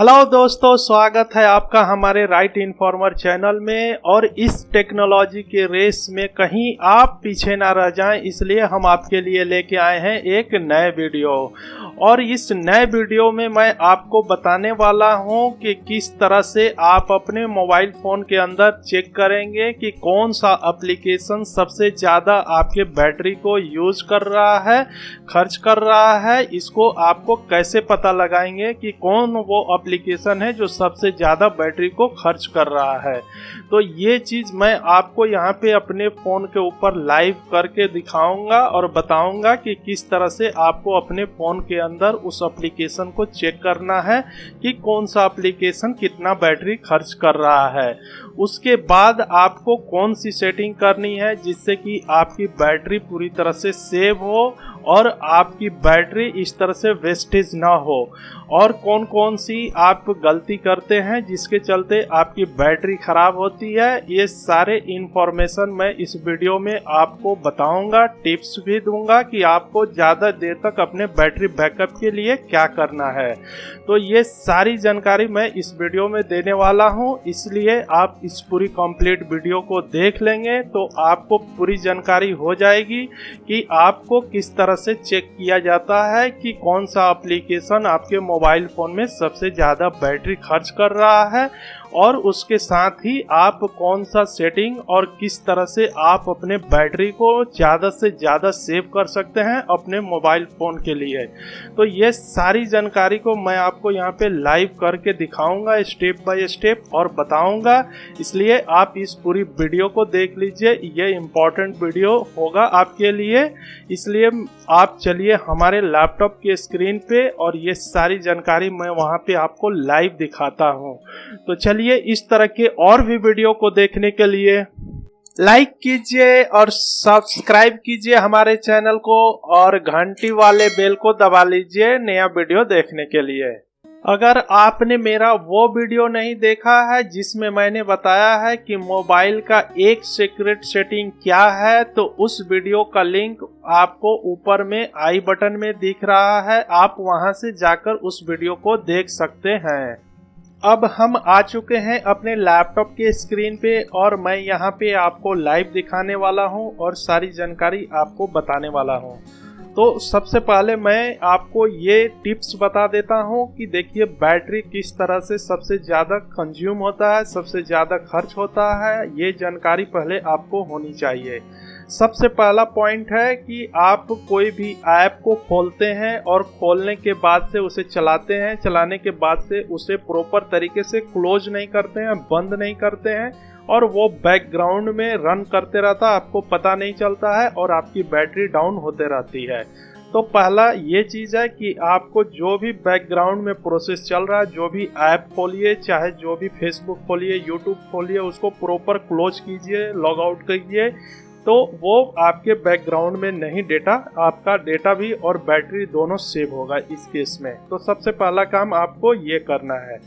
Hello दोस्तों, स्वागत है आपका हमारे राइट इन्फॉर्मर चैनल में। और इस टेक्नोलॉजी के रेस में कहीं आप पीछे ना रह जाएं, इसलिए हम आपके लिए लेके आए हैं एक नए वीडियो। और इस नए वीडियो में मैं आपको बताने वाला हूं कि किस तरह से आप अपने मोबाइल फ़ोन के अंदर चेक करेंगे कि कौन सा एप्लीकेशन सबसे ज़्यादा आपके बैटरी को यूज़ कर रहा है, खर्च कर रहा है। इसको आपको कैसे पता लगाएंगे कि कौन वो एप्लीकेशन है जो सबसे ज़्यादा बैटरी को खर्च कर रहा है। तो ये चीज़ मैं आपको यहाँ पे अपने फ़ोन के ऊपर लाइव करके दिखाऊंगा और बताऊंगा कि किस तरह से आपको अपने फ़ोन के अंदर उस एप्लीकेशन को चेक करना है कि कौन सा एप्लीकेशन कितना बैटरी खर्च कर रहा है। उसके बाद आपको कौन सी सेटिंग करनी है जिससे कि आपकी बैटरी पूरी तरह से सेव हो और आपकी बैटरी इस तरह से वेस्टेज ना हो, और कौन कौन सी आप गलती करते हैं जिसके चलते आपकी बैटरी ख़राब होती है। ये सारे इन्फॉर्मेशन मैं इस वीडियो में आपको बताऊंगा, टिप्स भी दूंगा कि आपको ज़्यादा देर तक अपने बैटरी बैकअप के लिए क्या करना है। तो ये सारी जानकारी मैं इस वीडियो में देने वाला हूं, इसलिए आप इस पूरी कंप्लीट वीडियो को देख लेंगे तो आपको पूरी जानकारी हो जाएगी कि आपको किस तरह से चेक किया जाता है कि कौन सा एप्लीकेशन आपके मोबाइल फ़ोन में सबसे ज़्यादा बैटरी खर्च कर रहा है, और उसके साथ ही आप कौन सा सेटिंग और किस तरह से आप अपने बैटरी को ज़्यादा से ज़्यादा सेव कर सकते हैं अपने मोबाइल फ़ोन के लिए। तो ये सारी जानकारी को मैं आपको यहाँ पे लाइव करके दिखाऊंगा स्टेप बाय स्टेप और बताऊंगा, इसलिए आप इस पूरी वीडियो को देख लीजिए। ये इम्पोर्टेंट वीडियो होगा आपके लिए, इसलिए आप चलिए हमारे लैपटॉप के स्क्रीन पे और ये सारी जानकारी मैं वहाँ पे आपको लाइव दिखाता हूँ। तो चलिए इस तरह के और भी वीडियो को देखने के लिए लाइक कीजिए और सब्सक्राइब कीजिए हमारे चैनल को, और घंटी वाले बेल को दबा लीजिए नया वीडियो देखने के लिए। अगर आपने मेरा वो वीडियो नहीं देखा है जिसमें मैंने बताया है कि मोबाइल का एक सीक्रेट सेटिंग क्या है, तो उस वीडियो का लिंक आपको ऊपर में आई बटन में दिख रहा है, आप वहां से जाकर उस वीडियो को देख सकते हैं। अब हम आ चुके हैं अपने लैपटॉप के स्क्रीन पे, और मैं यहाँ पे आपको लाइव दिखाने वाला हूँ और सारी जानकारी आपको बताने वाला हूँ। तो सबसे पहले मैं आपको ये टिप्स बता देता हूँ कि देखिए बैटरी किस तरह से सबसे ज़्यादा कंज्यूम होता है, सबसे ज़्यादा खर्च होता है। ये जानकारी पहले आपको होनी चाहिए। सबसे पहला पॉइंट है कि आप कोई भी ऐप को खोलते हैं और खोलने के बाद से उसे चलाते हैं, चलाने के बाद से उसे प्रॉपर तरीके से क्लोज नहीं करते हैं, बंद नहीं करते हैं, और वो बैकग्राउंड में रन करते रहता है, आपको पता नहीं चलता है और आपकी बैटरी डाउन होते रहती है। तो पहला ये चीज़ है कि आपको जो भी बैकग्राउंड में प्रोसेस चल रहा है, जो भी ऐप खोलिए, चाहे जो भी फेसबुक खोलिए, यूट्यूब खोलिए, उसको प्रॉपर क्लोज कीजिए, लॉग आउट कीजिए, तो वो आपके बैकग्राउंड में नहीं डेटा, आपका डेटा भी और बैटरी दोनों सेव होगा इस केस में। तो सबसे पहला काम आपको ये करना है।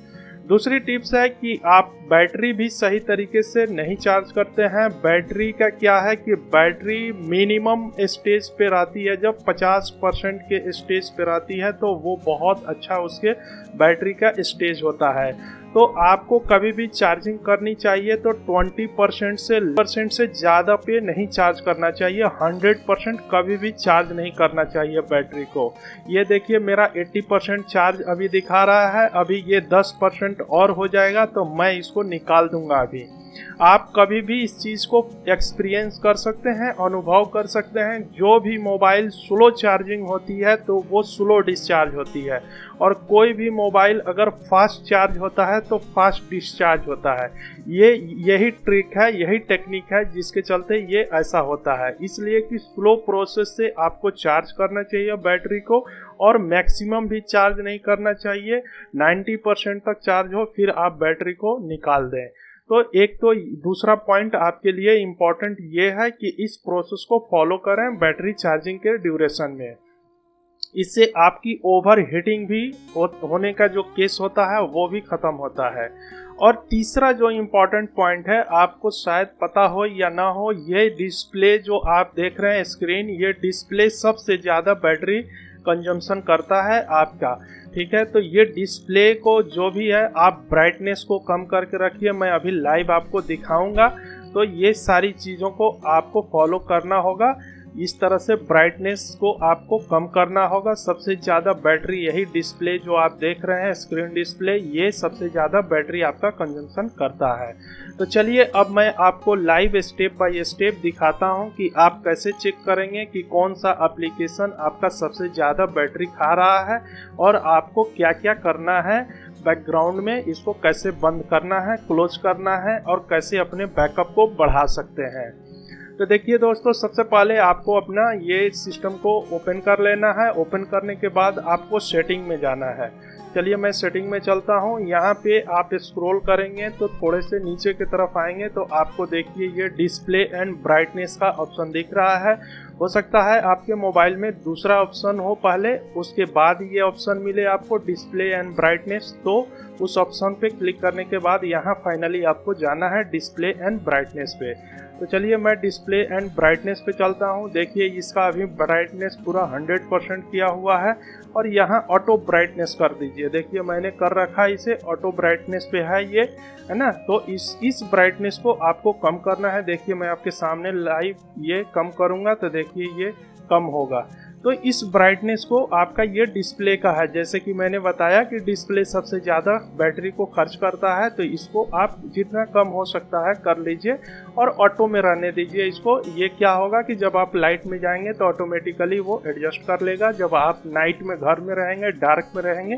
दूसरी टिप्स है कि आप बैटरी भी सही तरीके से नहीं चार्ज करते हैं। बैटरी का क्या है कि बैटरी मिनिमम स्टेज पे रहती है, जब 50% के स्टेज पे रहती है तो वो बहुत अच्छा उसके बैटरी का स्टेज होता है। तो आपको कभी भी चार्जिंग करनी चाहिए तो 20% से ज़्यादा पे नहीं चार्ज करना चाहिए। 100% कभी भी चार्ज नहीं करना चाहिए बैटरी को। ये देखिए मेरा 80% चार्ज अभी दिखा रहा है, अभी ये 10% और हो जाएगा तो मैं इसको निकाल दूंगा अभी। आप कभी भी इस चीज़ को एक्सपीरियंस कर सकते हैं, अनुभव कर सकते हैं। जो भी मोबाइल स्लो चार्जिंग होती है तो वो स्लो डिस्चार्ज होती है, और कोई भी मोबाइल अगर फास्ट चार्ज होता है तो फास्ट डिस्चार्ज होता है। यही ट्रिक है, यही टेक्निक है जिसके चलते ये ऐसा होता है। इसलिए कि स्लो प्रोसेस से आपको चार्ज करना चाहिए बैटरी को, और मैक्सिमम भी चार्ज नहीं करना चाहिए। 90% तक चार्ज हो फिर आप बैटरी को निकाल दें। तो एक तो दूसरा पॉइंट आपके लिए इम्पोर्टेंट ये है कि इस प्रोसेस को फॉलो करें बैटरी चार्जिंग के ड्यूरेशन में। इससे आपकी ओवर हीटिंग भी होने का जो केस होता है वो भी ख़त्म होता है। और तीसरा जो इम्पोर्टेंट पॉइंट है, आपको शायद पता हो या ना हो, ये डिस्प्ले जो आप देख रहे हैं स्क्रीन, ये डिस्प्ले सबसे ज़्यादा बैटरी कंजम्पशन करता है आपका। ठीक है। तो ये डिस्प्ले को जो भी है आप ब्राइटनेस को कम करके रखिए, मैं अभी लाइव आपको दिखाऊंगा। तो ये सारी चीज़ों को आपको फॉलो करना होगा, इस तरह से ब्राइटनेस को आपको कम करना होगा। सबसे ज़्यादा बैटरी यही डिस्प्ले जो आप देख रहे हैं स्क्रीन डिस्प्ले, ये सबसे ज़्यादा बैटरी आपका कंजम्पशन करता है। तो चलिए अब मैं आपको लाइव स्टेप बाय स्टेप दिखाता हूं कि आप कैसे चेक करेंगे कि कौन सा एप्लीकेशन आपका सबसे ज़्यादा बैटरी खा रहा है और आपको क्या क्या करना है बैकग्राउंड में, इसको कैसे बंद करना है, क्लोज करना है और कैसे अपने बैकअप को बढ़ा सकते हैं। तो देखिए दोस्तों, सबसे पहले आपको अपना ये सिस्टम को ओपन कर लेना है। ओपन करने के बाद आपको सेटिंग में जाना है। चलिए मैं सेटिंग में चलता हूँ। यहाँ पे आप स्क्रॉल करेंगे तो थोड़े से नीचे की तरफ आएंगे तो आपको देखिए ये डिस्प्ले एंड ब्राइटनेस का ऑप्शन दिख रहा है। हो सकता है आपके मोबाइल में दूसरा ऑप्शन हो पहले, उसके बाद ये ऑप्शन मिले आपको डिस्प्ले एंड ब्राइटनेस। तो उस ऑप्शन पे क्लिक करने के बाद यहाँ फाइनली आपको जाना है डिस्प्ले एंड ब्राइटनेस पे। तो चलिए मैं डिस्प्ले एंड ब्राइटनेस पे चलता हूँ। देखिए इसका अभी ब्राइटनेस पूरा 100% किया हुआ है और यहाँ ऑटो ब्राइटनेस कर दीजिए। देखिए मैंने कर रखा है इसे, ऑटो ब्राइटनेस पे है ये, है ना। तो इस ब्राइटनेस को आपको कम करना है। देखिए मैं आपके सामने लाइव ये कम करूँगा तो देखिए ये कम होगा। तो इस ब्राइटनेस को आपका ये डिस्प्ले का है, जैसे कि मैंने बताया कि डिस्प्ले सबसे ज़्यादा बैटरी को खर्च करता है। तो इसको आप जितना कम हो सकता है कर लीजिए और ऑटो में रहने दीजिए इसको। ये क्या होगा कि जब आप लाइट में जाएंगे तो ऑटोमेटिकली वो एडजस्ट कर लेगा। जब आप नाइट में घर में रहेंगे, डार्क में रहेंगे,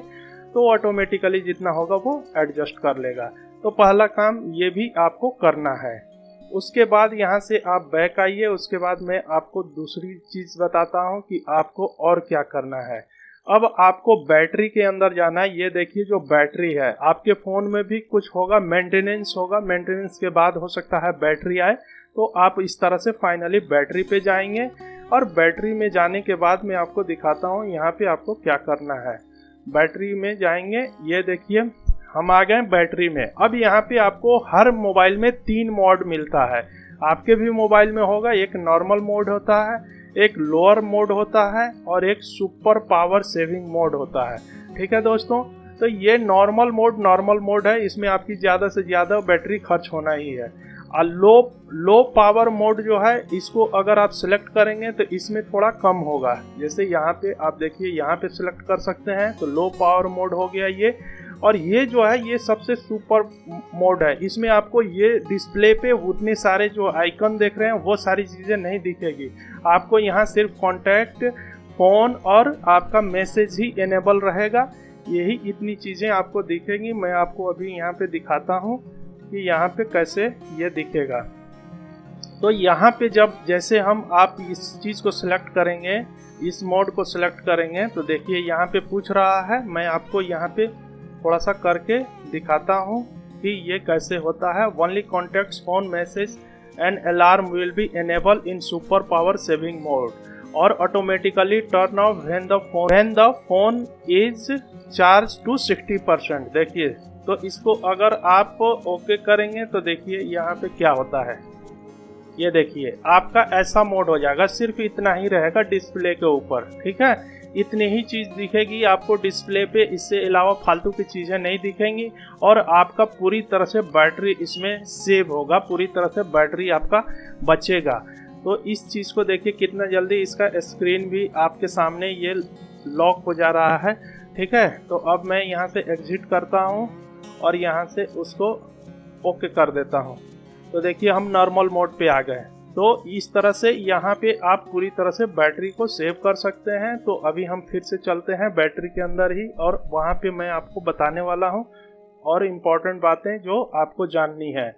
तो ऑटोमेटिकली जितना होगा वो एडजस्ट कर लेगा। तो पहला काम ये भी आपको करना है। उसके बाद यहाँ से आप बैक आइए। उसके बाद मैं आपको दूसरी चीज़ बताता हूँ कि आपको और क्या करना है। अब आपको बैटरी के अंदर जाना है। ये देखिए जो बैटरी है, आपके फ़ोन में भी कुछ होगा, मेंटेनेंस होगा, मेंटेनेंस के बाद हो सकता है बैटरी आए। तो आप इस तरह से फाइनली बैटरी पे जाएंगे और बैटरी में जाने के बाद मैं आपको दिखाता हूँ यहाँ पे आपको क्या करना है। बैटरी में जाएंगे, ये देखिए हम आ गए बैटरी में। अब यहाँ पे आपको हर मोबाइल में 3 मोड मिलता है। आपके भी मोबाइल में होगा, एक नॉर्मल मोड होता है, एक लोअर मोड होता है और एक सुपर पावर सेविंग मोड होता है। ठीक है दोस्तों, तो ये नॉर्मल मोड है, इसमें आपकी ज़्यादा से ज़्यादा बैटरी खर्च होना ही है। और लो पावर मोड जो है, इसको अगर आप सिलेक्ट करेंगे तो इसमें थोड़ा कम होगा। जैसे यहाँ पे आप देखिए, यहाँ पे सिलेक्ट कर सकते हैं तो लो पावर मोड हो गया ये। और ये जो है ये सबसे सुपर मोड है। इसमें आपको ये डिस्प्ले पे उतने सारे जो आइकन देख रहे हैं वो सारी चीज़ें नहीं दिखेगी। आपको यहाँ सिर्फ कॉन्टैक्ट, फ़ोन और आपका मैसेज ही इनेबल रहेगा। यही इतनी चीज़ें आपको दिखेंगी। मैं आपको अभी यहाँ पे दिखाता हूँ कि यहाँ पे कैसे ये दिखेगा। तो यहाँ पे जब जैसे आप इस चीज़ को सिलेक्ट करेंगे, इस मोड को सिलेक्ट करेंगे तो देखिए यहाँ पे पूछ रहा है। मैं आपको यहाँ पे थोड़ा सा करके दिखाता हूँ कि ये कैसे होता है। Only contacts, phone, message and alarm will be enable in super power saving mode और automatically turn off when the phone is charge to 60%। देखिए, तो इसको अगर आप ओके करेंगे तो देखिए यहाँ पे क्या होता है। ये देखिए आपका ऐसा मोड हो जाएगा, सिर्फ इतना ही रहेगा डिस्प्ले के ऊपर। ठीक है, इतनी ही चीज़ दिखेगी आपको डिस्प्ले पे, इससे अलावा फालतू की चीज़ें नहीं दिखेंगी और आपका पूरी तरह से बैटरी इसमें सेव होगा, पूरी तरह से बैटरी आपका बचेगा। तो इस चीज़ को देखिए कितना जल्दी इसका स्क्रीन भी आपके सामने ये लॉक हो जा रहा है। ठीक है, तो अब मैं यहाँ से एग्जिट करता हूँ और यहाँ से उसको ओके कर देता हूँ। तो देखिए हम नॉर्मल मोड पे आ गए। तो इस तरह से यहाँ पे आप पूरी तरह से बैटरी को सेव कर सकते हैं। तो अभी हम फिर से चलते हैं बैटरी के अंदर ही और वहाँ पे मैं आपको बताने वाला हूँ और इम्पोर्टेंट बातें जो आपको जाननी है।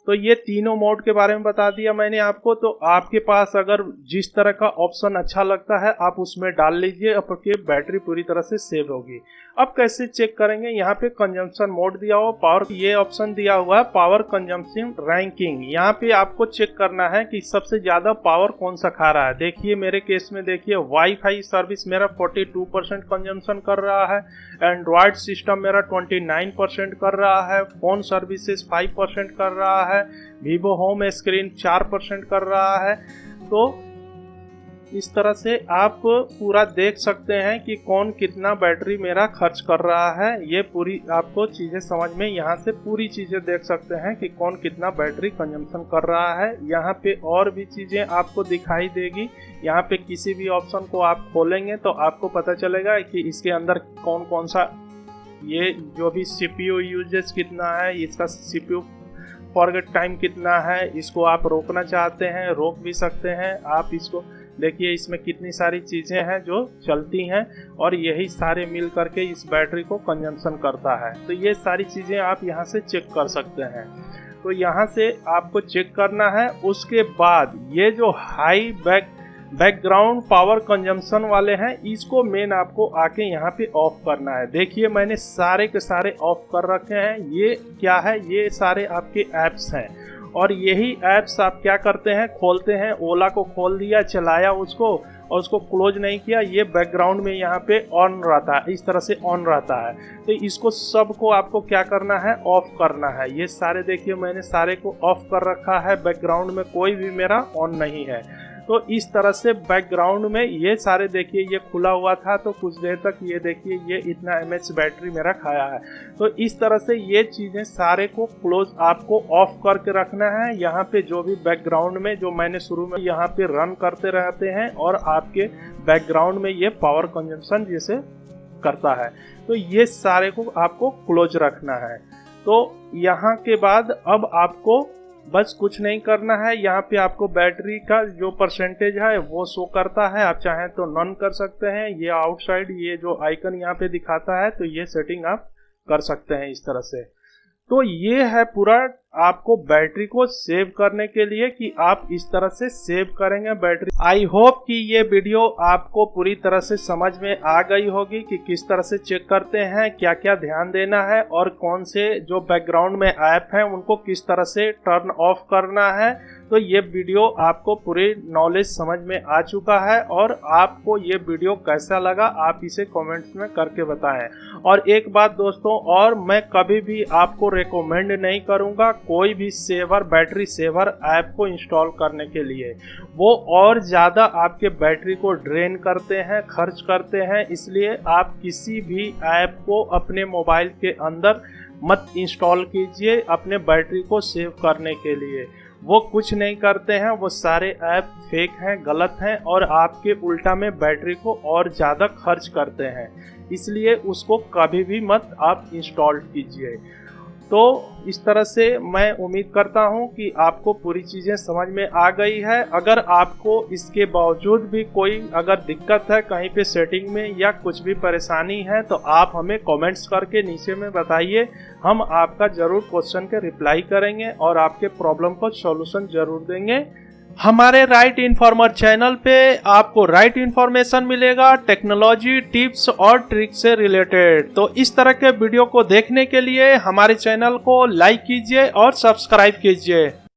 तो ये तीनों मोड के बारे में बता दिया मैंने आपको। तो आपके पास अगर जिस तरह का ऑप्शन अच्छा लगता है आप उसमें डाल लीजिए, आपकी बैटरी पूरी तरह से सेव होगी। अब कैसे चेक करेंगे, यहाँ पे कंजम्पशन मोड दिया हुआ, पावर, ये ऑप्शन दिया हुआ है पावर कंजम्पशन रैंकिंग। यहाँ पे आपको चेक करना है कि सबसे ज़्यादा पावर कौन सा खा रहा है। देखिए मेरे केस में देखिए वाईफाई सर्विस मेरा 42% कंजम्पशन कर रहा है, एंड्रॉयड सिस्टम मेरा 29% कर रहा है, फ़ोन सर्विसेज 5% कर रहा है, वीवो होम स्क्रीन 4% कर रहा है। तो इस तरह से आप पूरा देख सकते हैं कि कौन कितना बैटरी मेरा खर्च कर रहा है। ये पूरी आपको चीज़ें समझ में, यहाँ से पूरी चीज़ें देख सकते हैं कि कौन कितना बैटरी कंजम्पशन कर रहा है। यहाँ पे और भी चीज़ें आपको दिखाई देगी। यहाँ पे किसी भी ऑप्शन को आप खोलेंगे तो आपको पता चलेगा कि इसके अंदर कौन कौन सा, ये जो भी CPU यूजेस कितना है, इसका CPU फॉरगेट टाइम कितना है, इसको आप रोकना चाहते हैं रोक भी सकते हैं। आप इसको देखिए, इसमें कितनी सारी चीज़ें हैं जो चलती हैं और यही सारे मिल करके इस बैटरी को कंजम्पशन करता है। तो ये सारी चीज़ें आप यहाँ से चेक कर सकते हैं। तो यहाँ से आपको चेक करना है। उसके बाद ये जो हाई बैकग्राउंड पावर कंजम्पशन वाले हैं, इसको मेन आपको आके यहाँ पे ऑफ करना है। देखिए मैंने सारे के सारे ऑफ कर रखे हैं। ये क्या है, ये सारे आपके ऐप्स हैं और यही ऐप्स आप क्या करते हैं, खोलते हैं। ओला को खोल दिया, चलाया उसको और उसको क्लोज नहीं किया, ये बैकग्राउंड में यहाँ पे ऑन रहता है, इस तरह से ऑन रहता है। तो इसको सबको आपको क्या करना है, ऑफ करना है। ये सारे देखिए मैंने सारे को ऑफ कर रखा है, बैकग्राउंड में कोई भी मेरा ऑन नहीं है। तो इस तरह से बैकग्राउंड में ये सारे देखिए, ये खुला हुआ था तो कुछ देर तक ये देखिए ये इतना mAh बैटरी मेरा खाया है। तो इस तरह से ये चीज़ें सारे को क्लोज आपको ऑफ करके रखना है। यहाँ पे जो भी बैकग्राउंड में जो मैंने शुरू में यहाँ पे रन करते रहते हैं और आपके बैकग्राउंड में ये पावर कंजम्पशन जैसे करता है, तो ये सारे को आपको क्लोज रखना है। तो यहाँ के बाद अब आपको बस कुछ नहीं करना है। यहाँ पे आपको बैटरी का जो परसेंटेज है वो शो करता है। आप चाहें तो नन कर सकते हैं। ये आउटसाइड ये जो आइकन यहाँ पे दिखाता है, तो ये सेटिंग आप कर सकते हैं इस तरह से। तो ये है पूरा आपको बैटरी को सेव करने के लिए कि आप इस तरह से सेव करेंगे बैटरी। आई होप कि ये वीडियो आपको पूरी तरह से समझ में आ गई होगी कि किस तरह से चेक करते हैं, क्या क्या ध्यान देना है और कौन से जो बैकग्राउंड में ऐप हैं उनको किस तरह से टर्न ऑफ करना है। तो ये वीडियो आपको पूरी नॉलेज समझ में आ चुका है और आपको ये वीडियो कैसा लगा आप इसे कमेंट्स में करके बताएं। और एक बात दोस्तों, और मैं कभी भी आपको रेकमेंड नहीं करूंगा कोई भी सेवर बैटरी सेवर ऐप को इंस्टॉल करने के लिए। वो और ज़्यादा आपके बैटरी को ड्रेन करते हैं, खर्च करते हैं। इसलिए आप किसी भी ऐप को अपने मोबाइल के अंदर मत इंस्टॉल कीजिए अपने बैटरी को सेव करने के लिए। वो कुछ नहीं करते हैं, वो सारे ऐप फेक हैं, गलत हैं और आपके उल्टा में बैटरी को और ज़्यादा खर्च करते हैं। इसलिए उसको कभी भी मत आप इंस्टॉल कीजिए। तो इस तरह से मैं उम्मीद करता हूं कि आपको पूरी चीज़ें समझ में आ गई है। अगर आपको इसके बावजूद भी कोई अगर दिक्कत है कहीं पे सेटिंग में या कुछ भी परेशानी है तो आप हमें कमेंट्स करके नीचे में बताइए। हम आपका ज़रूर क्वेश्चन के रिप्लाई करेंगे और आपके प्रॉब्लम को सॉल्यूशन ज़रूर देंगे। हमारे राइट इन्फॉर्मर चैनल पे आपको राइट इन्फॉर्मेशन मिलेगा टेक्नोलॉजी टिप्स और ट्रिक से रिलेटेड। तो इस तरह के वीडियो को देखने के लिए हमारे चैनल को लाइक कीजिए और सब्सक्राइब कीजिए।